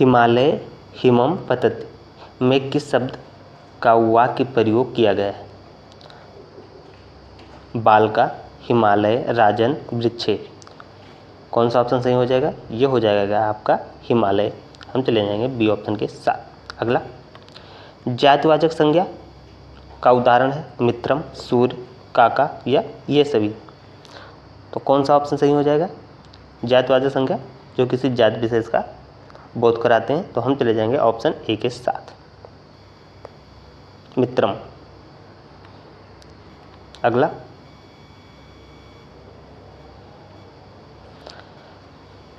हिमालय हिमम पतति में किस शब्द का वाक्य प्रयोग किया गया है? बालका, हिमालय, राजन, वृक्षे। कौन सा ऑप्शन सही हो जाएगा? ये हो जाएगा आपका हिमालय। हम चले जाएंगे बी ऑप्शन के साथ। अगला, जातिवाचक संज्ञा का उदाहरण है मित्रम, सूर्य, काका या ये सभी। तो कौन सा ऑप्शन सही हो जाएगा? जातिवाचक संज्ञा जो किसी जाति विशेष का बोध कराते हैं। तो हम चले जाएंगे ऑप्शन ए के साथ, मित्रम। अगला,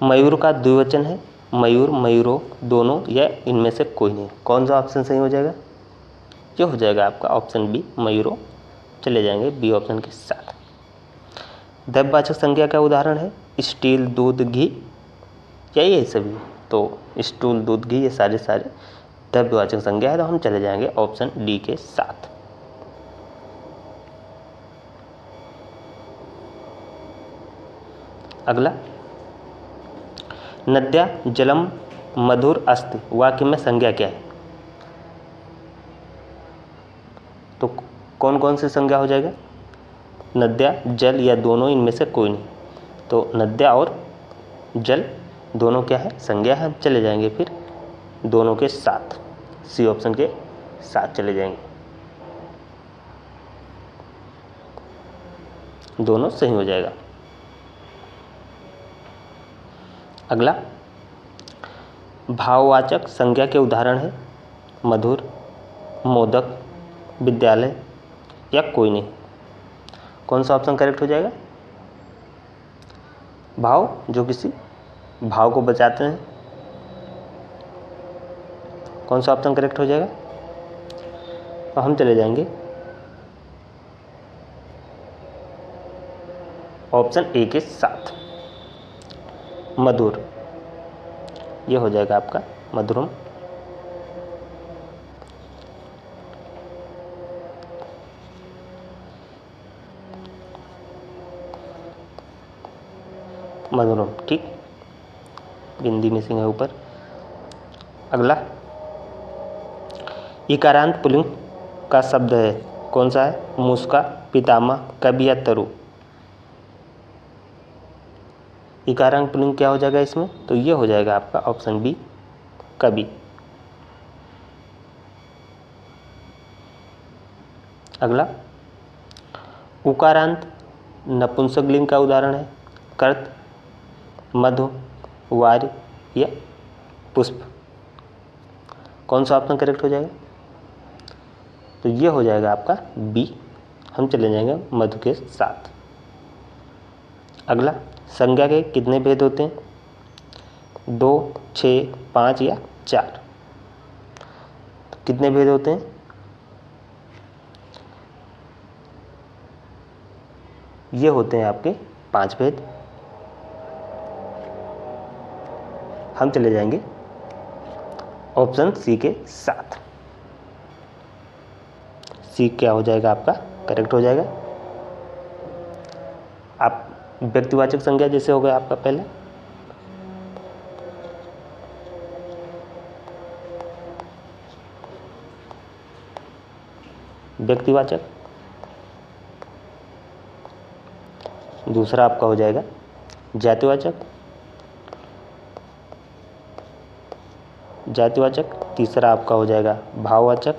मयूर का द्विवचन है मयूर, मयूरो, दोनों या इनमें से कोई नहीं। कौन सा ऑप्शन सही हो जाएगा? ये हो जाएगा आपका ऑप्शन बी, मयूरो। चले जाएंगे बी ऑप्शन के साथ। द्रव्यवाचक संज्ञा का उदाहरण है स्टील, दूध, घी या ये सभी। तो स्टूल, दूध, घी ये सारे द्रव्यवाचक संज्ञा है। तो हम चले जाएंगे ऑप्शन डी के साथ। अगला, नद्या जलम मधुर अस्ति वाक्य में संज्ञा क्या है? तो कौन कौन सी संज्ञा हो जाएगा? नद्या, जल या दोनों इनमें से कोई नहीं। तो नद्या और जल दोनों क्या है? संज्ञा है। हम चले जाएंगे फिर दोनों के साथ, सी ऑप्शन के साथ चले जाएंगे। दोनों सही हो जाएगा। अगला, भाववाचक संज्ञा के उदाहरण है मधुर, मोदक, विद्यालय या कोई नहीं। कौन सा ऑप्शन करेक्ट हो जाएगा? भाव जो किसी भाव को बचाते हैं। कौन सा ऑप्शन करेक्ट हो जाएगा? तो हम चले जाएंगे ऑप्शन ए के साथ, मधुर। ये हो जाएगा आपका मधुरम। मधुरम, ठीक। बिंदी मिसिंग है ऊपर। अगला, इकारांत पुल्लिंग का शब्द है। कौन सा है? मुस्का, पितामह, कवि या तरु। इकारांत पुल्लिंग क्या हो जाएगा इसमें? तो ये हो जाएगा आपका ऑप्शन बी, कवि। अगला, उकारांत नपुंसकलिंग का उदाहरण है कर्त, मधु, वार्य या पुष्प। कौन सा ऑप्शन करेक्ट हो जाएगा? तो ये हो जाएगा आपका बी। हम चले जाएंगे मधु के साथ। अगला, संज्ञा के कितने भेद होते हैं? 2, 6, 5 या 4। कितने भेद होते हैं? ये होते हैं आपके 5 भेद। हम चले जाएंगे ऑप्शन सी के साथ। सी क्या हो जाएगा आपका? करेक्ट हो जाएगा। आप व्यक्तिवाचक संज्ञा जैसे हो गया आपका पहले, व्यक्तिवाचक। दूसरा आपका हो जाएगा जातिवाचक। जातिवाचक। तीसरा आपका हो जाएगा भाववाचक।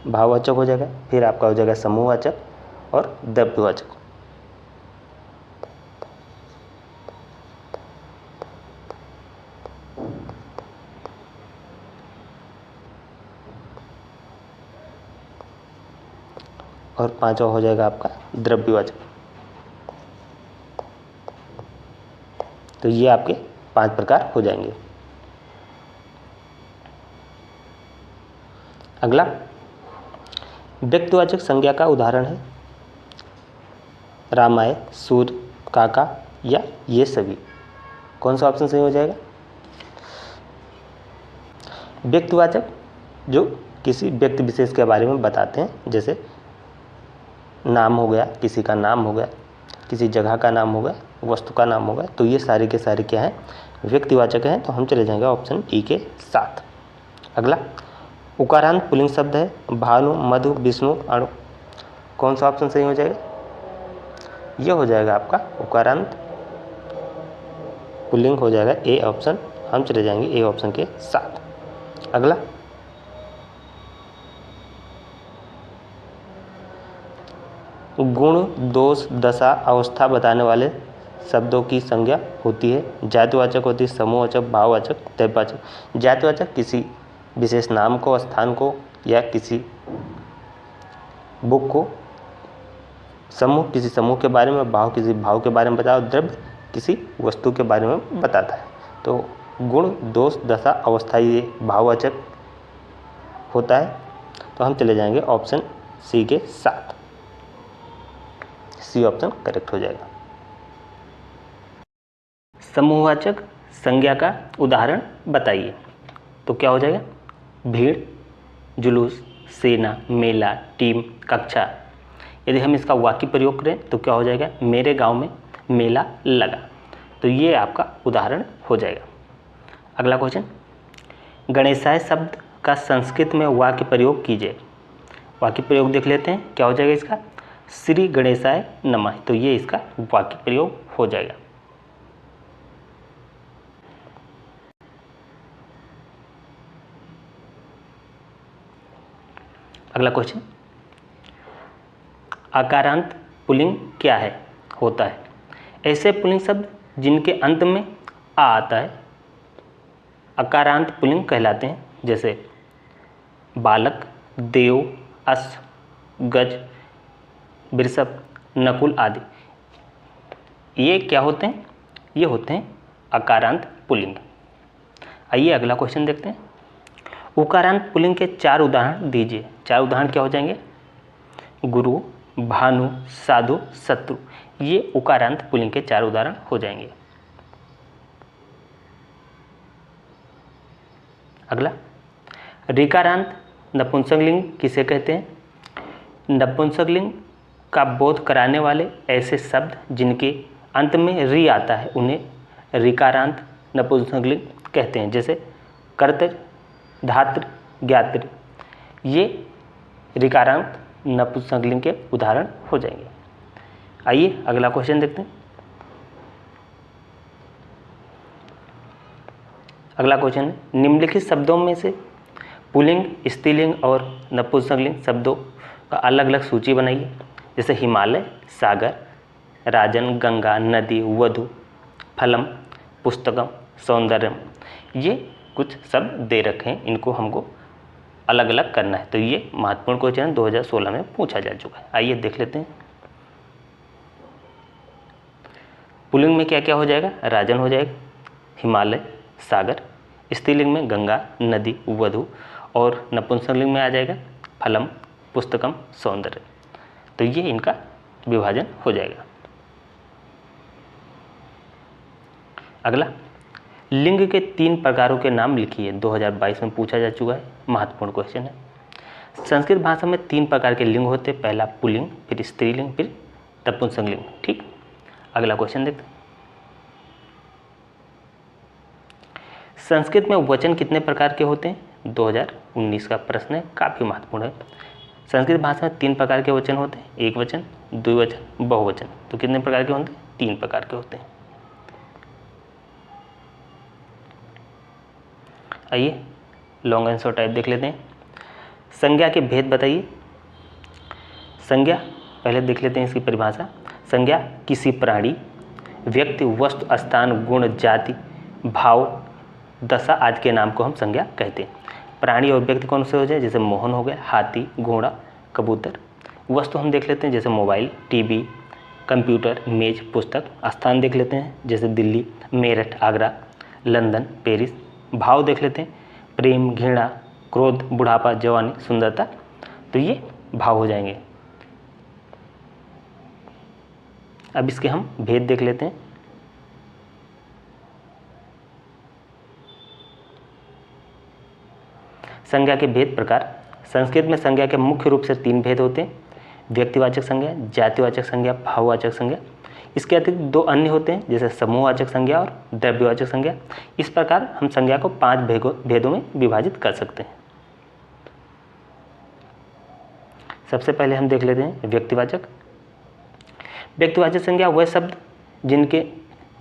भाववाचक हो जाएगा। फिर आपका हो जाएगा समूहवाचक और द्रव्यवाचक। और पांचवा हो जाएगा आपका द्रव्यवाचक। तो ये आपके 5 प्रकार हो जाएंगे। अगला, व्यक्तिवाचक संज्ञा का उदाहरण है रामाय, सूर्य, काका या ये सभी। कौन सा ऑप्शन सही हो जाएगा? व्यक्तिवाचक जो किसी व्यक्ति विशेष के बारे में बताते हैं, जैसे नाम हो गया, किसी का नाम हो गया, किसी जगह का नाम होगा, वस्तु का नाम होगा, तो ये सारे के सारे क्या हैं, व्यक्तिवाचक हैं। तो हम चले जाएंगे ऑप्शन डी के साथ। अगला उकारांत पुल्लिंग शब्द है, भानु, मधु, विष्णु, अणु। कौन सा ऑप्शन सही हो जाएगा? ये हो जाएगा आपका उकारांत पुल्लिंग हो जाएगा ए ऑप्शन। हम चले जाएंगे ए ऑप्शन के साथ। अगला गुण, दोष, दशा, अवस्था बताने वाले शब्दों की संज्ञा होती है। जातिवाचक होती है, समूहवाचक, भाववाचक, द्रव्यवाचक। जातिवाचक किसी विशेष नाम को, स्थान को या किसी बुक को, समूह किसी समूह के बारे में, भाव किसी भाव के बारे में बताओ, द्रव्य किसी वस्तु के बारे में बताता है। तो गुण, दोष, दशा, अवस्था ये भाववाचक होता है। तो हम चले जाएंगे ऑप्शन सी के साथ। सी ऑप्शन करेक्ट हो जाएगा। समूहवाचक संज्ञा का उदाहरण बताइए। तो क्या हो जाएगा? भीड़, जुलूस, सेना, मेला, टीम, कक्षा। यदि हम इसका वाक्य प्रयोग करें तो क्या हो जाएगा? मेरे गांव में मेला लगा। तो ये आपका उदाहरण हो जाएगा। अगला क्वेश्चन, गणेशाय शब्द का संस्कृत में वाक्य प्रयोग कीजिए। वाक्य प्रयोग देख लेते हैं, क्या हो जाएगा इसका? श्री गणेशाय नमः। तो ये इसका वाक्य प्रयोग हो जाएगा। अगला क्वेश्चन, आकारांत पुल्लिंग क्या है, होता है? ऐसे पुल्लिंग शब्द जिनके अंत में आ आता है आकारांत पुल्लिंग कहलाते हैं, जैसे बालक, देव, अश्व, गज, वृषभ, नकुल आदि। ये क्या होते हैं? ये होते हैं आकारांत पुल्लिंग। आइए अगला क्वेश्चन देखते हैं। उकारांत पुल्लिंग के 4 उदाहरण दीजिए। 4 उदाहरण क्या हो जाएंगे? गुरु, भानु, साधु, शत्रु। ये उकारांत पुल्लिंग के 4 उदाहरण हो जाएंगे। अगला, ऋकारांत नपुंसकलिंग किसे कहते हैं? नपुंसकलिंग का बोध कराने वाले ऐसे शब्द जिनके अंत में री आता है उन्हें ऋकारांत नपुंसकलिंग कहते हैं, जैसे कर्तृ, धातृ, ज्ञातृ। ये ऋकारांत नपुंसकलिंग के उदाहरण हो जाएंगे। आइए अगला क्वेश्चन देखते हैं। अगला क्वेश्चन है, निम्नलिखित शब्दों में से पुल्लिंग, स्त्रीलिंग और नपुंसकलिंग शब्दों का अलग अलग सूची बनाइए। जैसे हिमालय, सागर, राजन, गंगा, नदी, वधु, फलम, पुस्तकम, सौंदर्यम। ये कुछ शब्द दे रखे हैं, इनको हमको अलग अलग करना है। तो ये महत्वपूर्ण क्वेश्चन 2016 में पूछा जा चुका है। आइए देख लेते हैं। पुल्लिंग में क्या क्या हो जाएगा? राजन हो जाएगा, हिमालय, सागर। स्त्रीलिंग में गंगा, नदी, वधु। और नपुंसकलिंग में आ जाएगा फलम, पुस्तकम, सौंदर्य। तो ये इनका विभाजन हो जाएगा। अगला, लिंग के 3 प्रकारों के नाम लिखिए। 2022 में पूछा जा चुका है, महत्वपूर्ण क्वेश्चन है। संस्कृत भाषा में 3 प्रकार के लिंग होते हैं। पहला पुल्लिंग, फिर स्त्रीलिंग, फिर नपुंसकलिंग। ठीक, अगला क्वेश्चन देखते हैं। संस्कृत में वचन कितने प्रकार के होते हैं? 2019 का प्रश्न है, काफ़ी महत्वपूर्ण है। संस्कृत भाषा में 3 प्रकार के वचन होते हैं, एक वचन, द्विवचन, बहुवचन। तो कितने प्रकार के होते हैं? 3 प्रकार के होते हैं। आइए लॉन्ग आंसर टाइप देख लेते हैं। संज्ञा के भेद बताइए। संज्ञा पहले देख लेते हैं इसकी परिभाषा। संज्ञा किसी प्राणी, व्यक्ति, वस्तु, स्थान, गुण, जाति, भाव, दशा आदि के नाम को हम संज्ञा कहते हैं। प्राणी और व्यक्ति कौन से हो जाए? जैसे मोहन हो गया, हाथी, घोड़ा, कबूतर। वस्तु हम देख लेते हैं, जैसे मोबाइल, टीवी, कंप्यूटर, मेज, पुस्तक। स्थान देख लेते हैं, जैसे दिल्ली, मेरठ, आगरा, लंदन, पेरिस। भाव देख लेते हैं, प्रेम, घृणा, क्रोध, बुढ़ापा, जवानी, सुंदरता। तो ये भाव हो जाएंगे। अब इसके हम भेद देख लेते हैं। संज्ञा के भेद प्रकार। संस्कृत में संज्ञा के मुख्य रूप से 3 भेद होते हैं। व्यक्तिवाचक संज्ञा, जातिवाचक संज्ञा, भाववाचक संज्ञा। इसके अतिरिक्त 2 अन्य होते हैं, जैसे समूहवाचक संज्ञा और द्रव्यवाचक संज्ञा। इस प्रकार हम संज्ञा को 5 भेदों में विभाजित कर सकते हैं। सबसे पहले हम देख लेते हैं व्यक्तिवाचक। व्यक्तिवाचक संज्ञा वह शब्द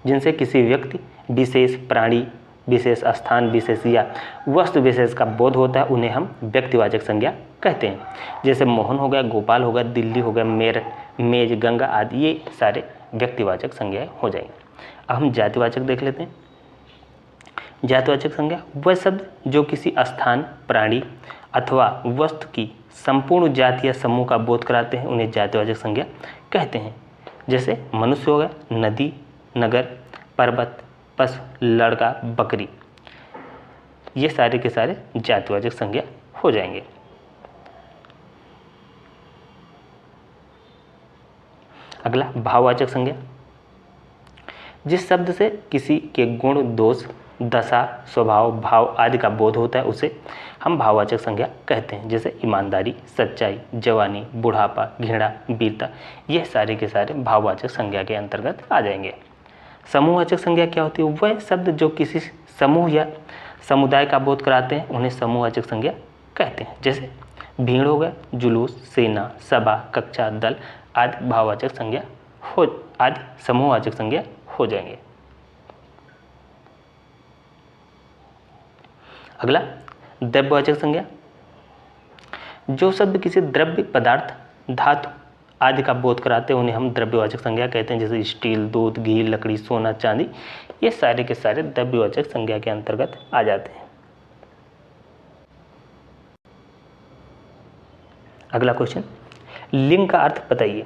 जिनसे किसी व्यक्ति विशेष, प्राणी विशेष, स्थान विशेष या वस्तु विशेष का बोध होता है, उन्हें हम व्यक्तिवाचक संज्ञा कहते हैं। जैसे मोहन हो गया, गोपाल हो गया, दिल्ली हो गया, मेज, गंगा आदि, ये सारे व्यक्तिवाचक संज्ञाएं हो जाएंगे। अब हम जातिवाचक देख लेते हैं। जातिवाचक संज्ञा वह शब्द जो किसी स्थान, प्राणी अथवा वस्तु की संपूर्ण जाति या समूह का बोध कराते हैं, उन्हें जातिवाचक संज्ञा कहते हैं। जैसे मनुष्य हो गया, नदी, नगर, पर्वत, पशु, लड़का, बकरी, ये सारे के सारे जातिवाचक संज्ञा हो जाएंगे। अगला भाववाचक संज्ञा। जिस शब्द से किसी के गुण, दोष, दशा, स्वभाव, भाव आदि का बोध होता है, उसे हम भाववाचक संज्ञा कहते हैं। जैसे ईमानदारी, सच्चाई, जवानी, बुढ़ापा, घृणा, वीरता, ये सारे के सारे भाववाचक संज्ञा के अंतर्गत आ जाएंगे। समूहवाचक संज्ञा क्या होती है? वह शब्द जो किसी समूह या समुदाय का बोध कराते हैं, उन्हें समूहवाचक संज्ञा कहते हैं। जैसे भीड़ हो गया, जुलूस, सेना, सभा, कक्षा, दल आदि भाववाचक संज्ञा आदि समूहवाचक संज्ञा हो जाएंगे। अगला द्रव्यवाचक संज्ञा। जो शब्द किसी द्रव्य पदार्थ, धातु आदि का बोध कराते हैं, उन्हें हम द्रव्यवाचक संज्ञा कहते हैं। जैसे स्टील, दूध, घी, लकड़ी, सोना, चांदी, ये सारे के सारे द्रव्यवाचक संज्ञा के अंतर्गत आ जाते हैं। अगला क्वेश्चन, लिंग का अर्थ बताइए।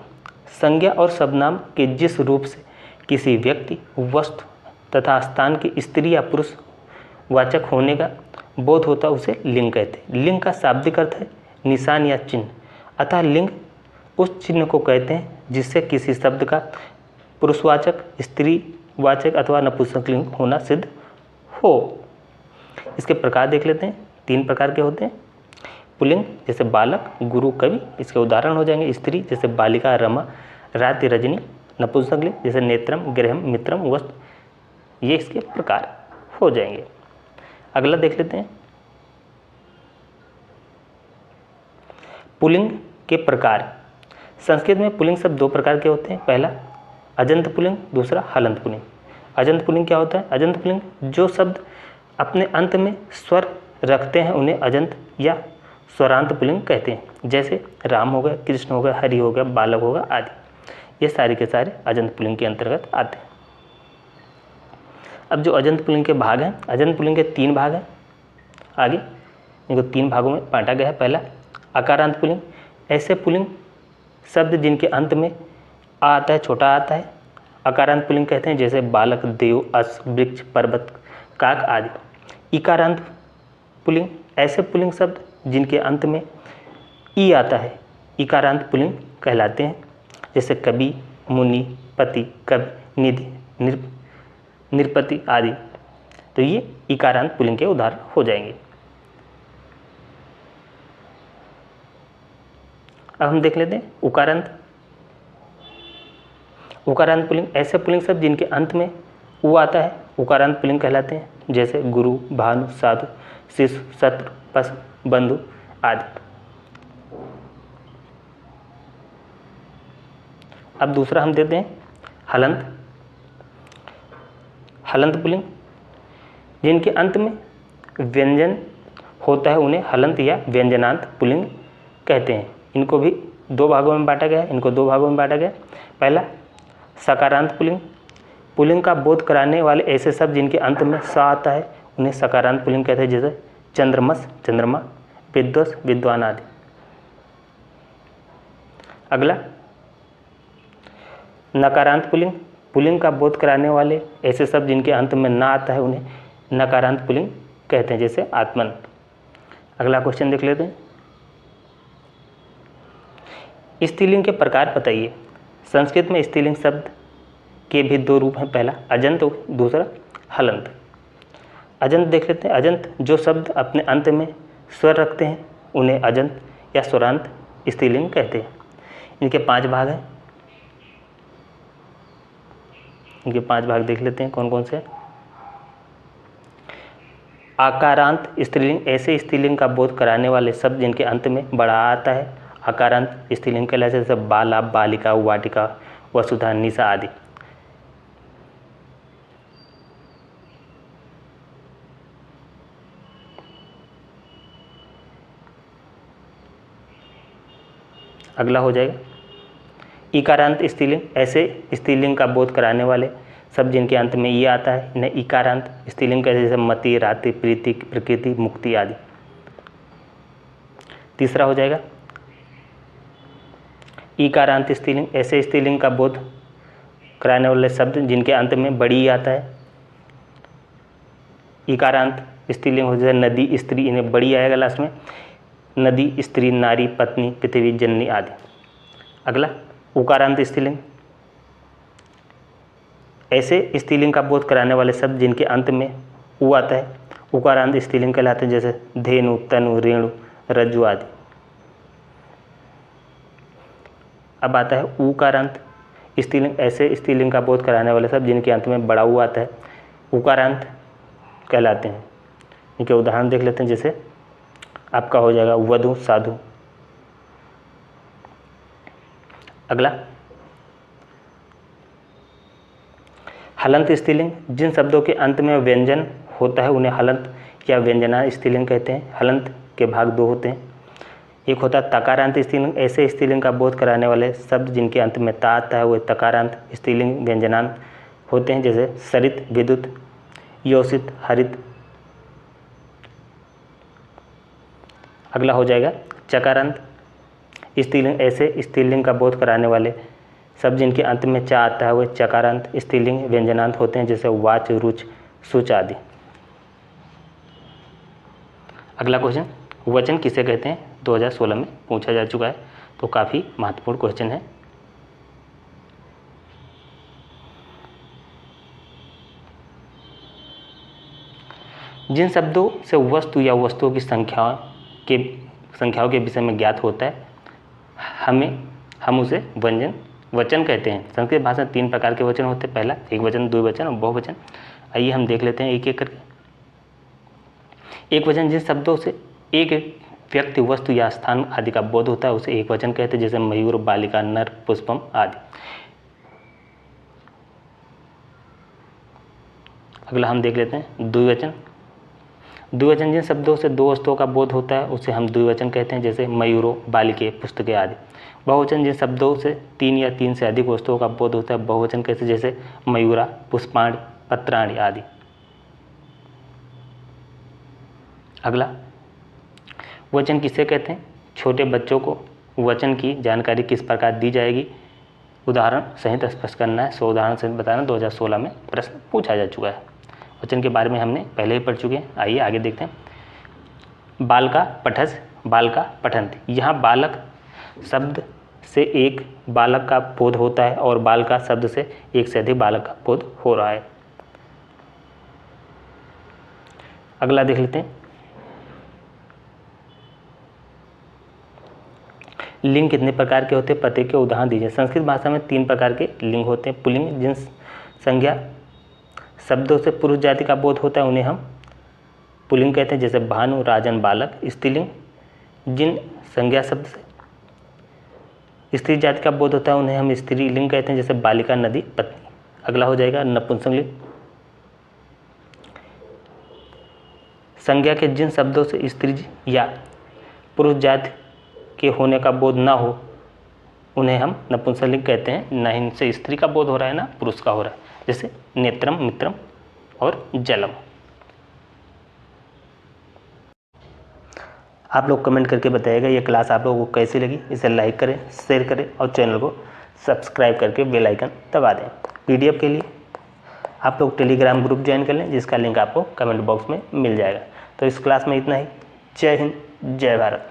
संज्ञा और सर्वनाम के जिस रूप से किसी व्यक्ति, वस्तु तथा स्थान के स्त्री या पुरुष वाचक होने का बोध होता है, उसे लिंग कहते हैं। लिंग का शाब्दिक अर्थ है निशान या चिन्ह, अतः लिंग उस चिन्ह को कहते हैं जिससे किसी शब्द का पुरुषवाचक, स्त्रीवाचक अथवा नपुंसकलिंग होना सिद्ध हो। इसके प्रकार देख लेते हैं। 3 प्रकार के होते हैं। पुल्लिंग जैसे बालक, गुरु, कवि, इसके उदाहरण हो जाएंगे। स्त्री जैसे बालिका, रमा, रात्रि, रजनी। नपुंसकलिंग जैसे नेत्रम, गृहम, मित्रम, वस्तु, ये इसके प्रकार हो जाएंगे। अगला देख लेते हैं, पुल्लिंग के प्रकार। संस्कृत में पुल्लिंग शब्द 2 प्रकार के होते हैं। पहला अजंत पुल्लिंग, दूसरा हलंत पुल्लिंग। अजंत पुल्लिंग क्या होता है? अजंत पुल्लिंग जो शब्द अपने अंत में स्वर रखते हैं, उन्हें अजंत या स्वरांत पुल्लिंग कहते हैं। जैसे राम हो गया, कृष्ण हो गया, हरि हो गया, बालक होगा आदि, ये सारे के सारे अजंत पुल्लिंग के अंतर्गत आते हैं। अब जो अजंत पुल्लिंग के भाग हैं, अजंत पुल्लिंग के 3 भाग हैं। आगे इनको 3 भागों में बांटा गया है। पहला अकारांत पुल्लिंग, ऐसे पुल्लिंग शब्द जिनके अंत में आ आता है, छोटा आता है, अकारांत पुल्लिंग कहते हैं। जैसे बालक, देव, अश्व, वृक्ष, पर्वत, काक आदि। इकारांत पुल्लिंग, ऐसे पुल्लिंग शब्द जिनके अंत में ई आता है, इकारांत पुल्लिंग कहलाते हैं। जैसे कवि, मुनि, पति, कवि, निधि, निरपति आदि, तो ये इकारांत पुल्लिंग के उदाहरण हो जाएंगे। अब हम देख लेते हैं उकारांत। उकारांत पुल्लिंग, ऐसे पुल्लिंग शब्द जिनके अंत में उ आता है, उकारांत पुल्लिंग कहलाते हैं। जैसे गुरु, भानु, साधु, शिशु, शत्रु, पशु, बंधु आदि। अब दूसरा हम देते हैं हलंत। हलंत पुल्लिंग, जिनके अंत में व्यंजन होता है, उन्हें हलंत या व्यंजनांत पुल्लिंग कहते हैं। इनको भी 2 भागों में बांटा गया है। इनको 2 भागों में बांटा गया। पहला सकारांत पुल्लिंग, पुल्लिंग का बोध कराने वाले ऐसे शब्द जिनके अंत में स आता है, उन्हें सकारांत पुल्लिंग कहते हैं। जैसे चंद्रमस, चंद्रमा, विद्वस, विद्वान आदि। अगला नकारांत पुल्लिंग, पुल्लिंग का बोध कराने वाले ऐसे शब्द जिनके अंत में ना आता है, उन्हें नकारांत पुल्लिंग कहते हैं। जैसे आत्मन। अगला क्वेश्चन देख लेते हैं, स्त्रीलिंग के प्रकार बताइए। संस्कृत में स्त्रीलिंग शब्द के भी 2 रूप हैं। पहला अजंत, दूसरा हलंत। अजंत देख लेते हैं। अजंत जो शब्द अपने अंत में स्वर रखते हैं, उन्हें अजंत या स्वरांत स्त्रीलिंग कहते हैं। इनके 5 भाग हैं। इनके 5 भाग देख लेते हैं कौन कौन से। आकारांत स्त्रीलिंग ऐसे स्त्रीलिंग का बोध कराने वाले शब्द जिनके अंत में बड़ा आता है आकारांत स्त्रीलिंग कहलाते हैं, जैसे बाला, बालिका, वाटिका, वसुधा, निशा आदि। अगला हो जाएगा इकारांत स्त्रीलिंग ऐसे स्त्रीलिंग का बोध कराने वाले शब्द जिनके अंत में ये आता है इन्हें इकारांत स्त्रीलिंग कहते हैं, जैसे मति, राति, प्रीति, प्रकृति, मुक्ति आदि। तीसरा हो जाएगा इकारांत स्त्रीलिंग ऐसे स्त्रीलिंग का बोध कराने वाले शब्द जिनके अंत में बड़ी ई आता है। इकारांत स्त्रीलिंग हो जैसे नदी, स्त्री, इन्हें बड़ी आएगा लास्ट में। नदी, स्त्री, नारी, पत्नी, पृथ्वी, जननी आदि। अगला उकारांत स्त्रीलिंग ऐसे स्त्रीलिंग का बोध कराने वाले शब्द जिनके अंत में उ आता है उकारांत स्त्रीलिंग कहलाते हैं, जैसे धेनु, तनु, रेणु, रज्जु आदि। अब आता है उकारांत स्त्रीलिंग ऐसे स्त्रीलिंग का बोध कराने वाले शब्द जिनके अंत में बड़ा उ आता है उकारांत कहलाते हैं। इनके उदाहरण देख लेते हैं, जैसे आपका हो जाएगा वधु, साधु। अगला हलंत स्त्रीलिंग जिन शब्दों के अंत में व्यंजन होता है उन्हें हलंत या व्यंजना स्त्रीलिंग कहते हैं। हलंत के भाग 2 होते हैं। एक होता है तकारांत स्त्रीलिंग ऐसे स्त्रीलिंग का बोध कराने वाले शब्द जिनके अंत में ता आता है वो तकारांत स्त्रीलिंग व्यंजनांत होते हैं, जैसे सरित, विद्युत, योषित, हरित। अगला हो जाएगा चकारांत स्त्रीलिंग ऐसे स्त्रीलिंग का बोध कराने वाले शब्द जिनके अंत में चा आता है वह चकारांत स्त्रीलिंग व्यंजनांत होते हैं, जैसे वाच, रुच, सुच आदि। अगला क्वेश्चन वचन किसे कहते हैं 2016 में पूछा जा चुका है, तो काफ़ी महत्वपूर्ण क्वेश्चन है। जिन शब्दों से वस्तु या वस्तुओं की संख्याओं के विषय में ज्ञात होता है हम उसे वचन कहते हैं। संस्कृत भाषा में 3 प्रकार के वचन होते हैं, पहला एकवचन, द्विवचन और बहुवचन। आइए हम देख लेते हैं एक एक करके। एक वचन जिन शब्दों से एक व्यक्ति, वस्तु या स्थान आदि का बोध होता है उसे एक वचन कहते हैं, जैसे मयूर, बालिका, नर, पुष्पम आदि। अगला हम देख लेते हैं द्विवचन। द्विवचन जिन शब्दों से 2 वस्तुओं का बोध होता है उसे हम द्विवचन कहते हैं, जैसे मयूरो, बालिके, पुस्तकें आदि। बहुवचन जिन शब्दों से 3 या 3 से अधिक वस्तुओं का बोध होता है बहुवचन कहते हैं, जैसे मयूरा, पुष्पाणि, पत्राणि आदि। अगला वचन किसे कहते हैं। छोटे बच्चों को वचन की जानकारी किस प्रकार दी जाएगी, उदाहरण सहित स्पष्ट करना है। 100 उदाहरण सहित बताना 2016 में प्रश्न पूछा जा चुका है। वचन के बारे में हमने पहले ही पढ़ चुके हैं। आइए आगे देखते हैं। बालका पठस, बालका पठन्ति। यहाँ बालक शब्द से एक बालक का बोध होता है और बालका शब्द से एक से अधिक बालक का बोध हो रहा है। अगला देख लेते हैं। लिंग कितने प्रकार के होते हैं, प्रत्येक के उदाहरण दीजिए। संस्कृत भाषा में 3 प्रकार के लिंग होते हैं। पुल्लिंग जिन संज्ञा शब्दों से पुरुष जाति का बोध होता है उन्हें हम पुल्लिंग कहते हैं, जैसे भानु, राजन, बालक। स्त्रीलिंग जिन संज्ञा शब्द से स्त्री जाति का बोध होता है उन्हें हम स्त्रीलिंग कहते हैं, जैसे बालिका, नदी, पत्नी। अगला हो जाएगा नपुंसकलिंग। संज्ञा के जिन शब्दों से स्त्री या पुरुष जाति के होने का बोध ना हो उन्हें हम नपुंसकलिंग कहते हैं। ना इनसे स्त्री का बोध हो रहा है ना पुरुष का हो रहा है, जैसे नेत्रम, मित्रम और जलम। आप लोग कमेंट करके बताइएगा ये क्लास आप लोगों को कैसी लगी। इसे लाइक करें, शेयर करें और चैनल को सब्सक्राइब करके बेल आइकन दबा दें। पीडीएफ के लिए आप लोग टेलीग्राम ग्रुप ज्वाइन कर लें, जिसका लिंक आपको कमेंट बॉक्स में मिल जाएगा। तो इस क्लास में इतना ही। जय हिंद, जय भारत।